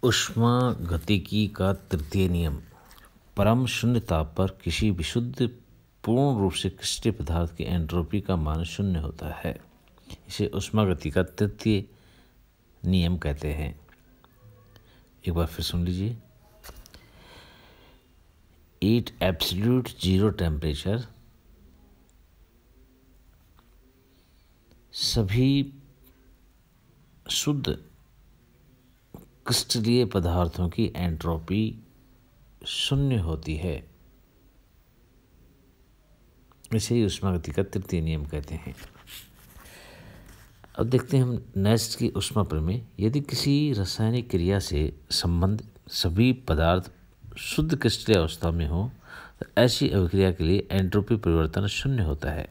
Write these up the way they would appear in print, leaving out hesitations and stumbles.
ऊष्मागतिकी का तृतीय नियम। परम शून्य ताप पर किसी विशुद्ध पूर्ण रूप से क्रिस्टलीय पदार्थ की एंट्रोपी का मान शून्य होता है। इसे ऊष्मागति का तृतीय नियम कहते हैं। एक बार फिर सुन लीजिए। एट एब्सोल्यूट जीरो टेम्परेचर सभी शुद्ध क्रिस्टलीय पदार्थों की एंट्रोपी शून्य होती है। इसे ही ऊष्मागति का तृतीय नियम कहते हैं। अब देखते हैं हम नेक्स्ट की ऊष्मा प्रमेय। यदि किसी रासायनिक क्रिया से संबंधित सभी पदार्थ शुद्ध क्रिस्टलीय अवस्था में हो तो ऐसी अभिक्रिया के लिए एंट्रोपी परिवर्तन शून्य होता है।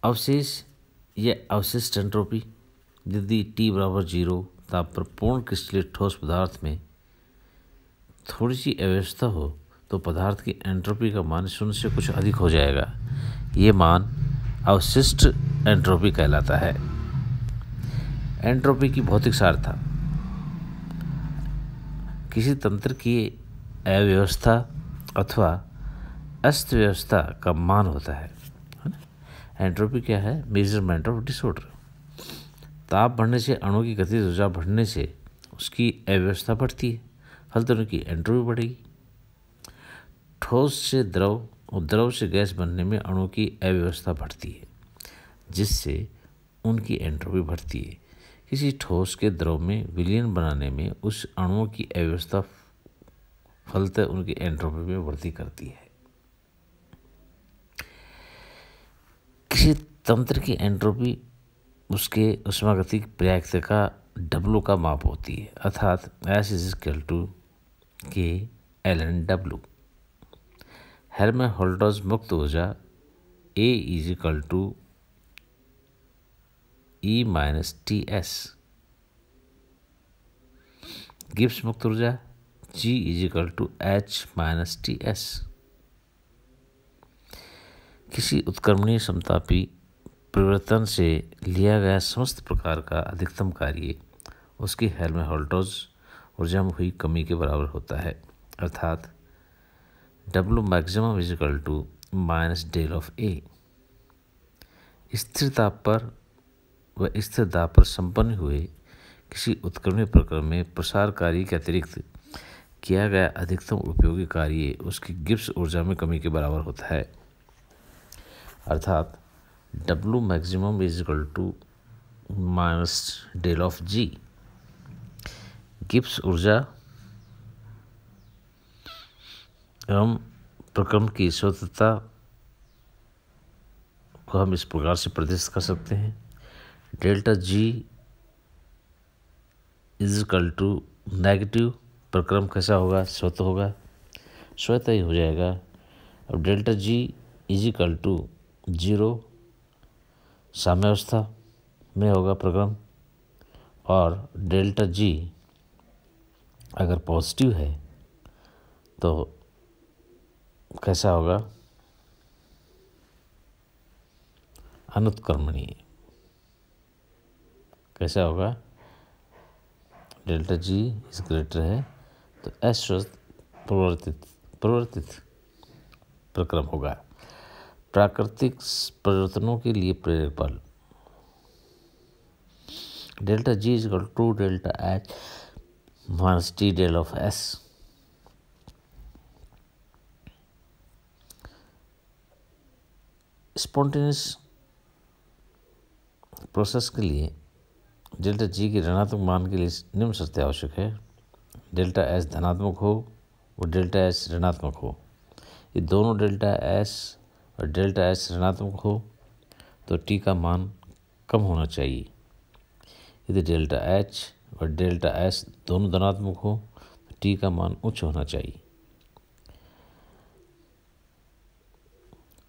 अवशेष या अवशिष्ट एंट्रोपी। यदि T बराबर 0 ताप पर पूर्ण क्रिस्टलीय ठोस पदार्थ में थोड़ी सी अव्यवस्था हो तो पदार्थ की एंट्रोपी का मान शून्य से कुछ अधिक हो जाएगा। ये मान अवशिष्ट एंट्रोपी कहलाता है। एंट्रोपी की भौतिक सारता किसी तंत्र की अव्यवस्था अथवा अस्त व्यवस्था का मान होता है। एंट्रोपी क्या है? Measurement of disorder. ताप बढ़ने से अणु की गतिज ऊर्जा बढ़ने से उसकी अव्यवस्था बढ़ती है, फलतः उनकी एंट्रोपी बढ़ेगी। ठोस से द्रव और द्रव से गैस बनने में अणु की अव्यवस्था बढ़ती है, जिससे उनकी एंट्रोपी बढ़ती है। किसी ठोस के द्रव में विलयन बनाने में उस अणुओं की अव्यवस्था फलतः उनकी एंट्रोपी में वृद्धि करती है। किसी तंत्र की एंट्रोपी उसके ऊष्मागतिक पर्यायिकता का W का माप होती है, अर्थात S K ln W। Helmholtz मुक्त ऊर्जा A E - TS। गिब्स मुक्त ऊर्जा G H - TS। किसी उत्क्रमणीय समतापी परिवर्तन से लिया गया समस्त प्रकार का अधिकतम कार्य उसकी हेल्महोल्ट्ज़ ऊर्जा में हुई कमी के बराबर होता है, अर्थात W maximum - del of A। स्थिर ताप पर व स्थिर दाब पर संपन्न हुए किसी उत्क्रमणीय प्रक्रम में प्रसार कार्य के अतिरिक्त किया गया अधिकतम उपयोगी कार्य उसकी गिब्स ऊर्जा में कमी के बराबर होता है, अर्थात W maximum - del of G। Gibbs ऊर्जा एवं प्रक्रम की स्वतंत्रता को हम इस प्रकार से प्रदर्शित कर सकते हैं। डेल्टा G नेगेटिव प्रक्रम कैसा होगा? स्वतः होगा, स्वतः ही हो जाएगा। अब डेल्टा G 0 साम्यावस्था में होगा प्रक्रम, और डेल्टा G अगर पॉजिटिव है तो कैसा होगा? अनुत्क्रमणीय। कैसा होगा? डेल्टा G ग्रेटर है तो अश्वस्त परिवर्तित प्रक्रम होगा। प्राकृतिक परिवर्तनों के लिए प्रेरक बल delta G delta H - T del of S। Spontaneous process के लिए डेल्टा G के ऋणात्मक मान के लिए निम्न शर्तें आवश्यक है। डेल्टा S धनात्मक हो और डेल्टा S ऋणात्मक हो। ये दोनों डेल्टा S और डेल्टा S ऋणात्मक हो तो T का मान कम होना चाहिए। यदि डेल्टा H और डेल्टा S दोनों धनात्मक हो तो T का मान उच्च होना चाहिए।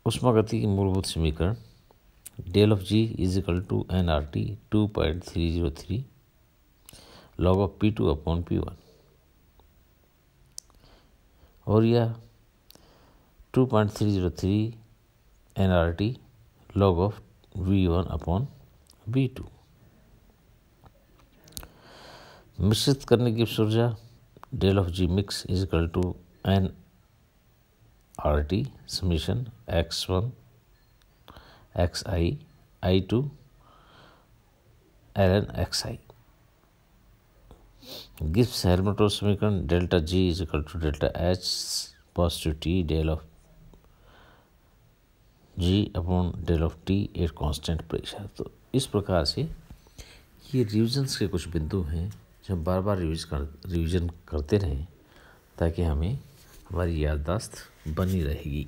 ऊष्मागति की मूलभूत समीकरण del of G nRT 2.303 log of P2 upon P1, और यह 2.303 nRT log of V1 upon V2। मिश्रित करने की ऊर्जा del of G mix is equal to N R T summation x1 xi i2 ln xi Gibbs Helmholtz समीकरण delta G is equal to delta H positive T del of G upon del of T at constant pressure. तो इस प्रकार से ये revisions के कुछ बिंदु हैं जो हम बार बार रिविजन करते रहें ताकि हमें हमारी याददाश्त बनी रहेगी।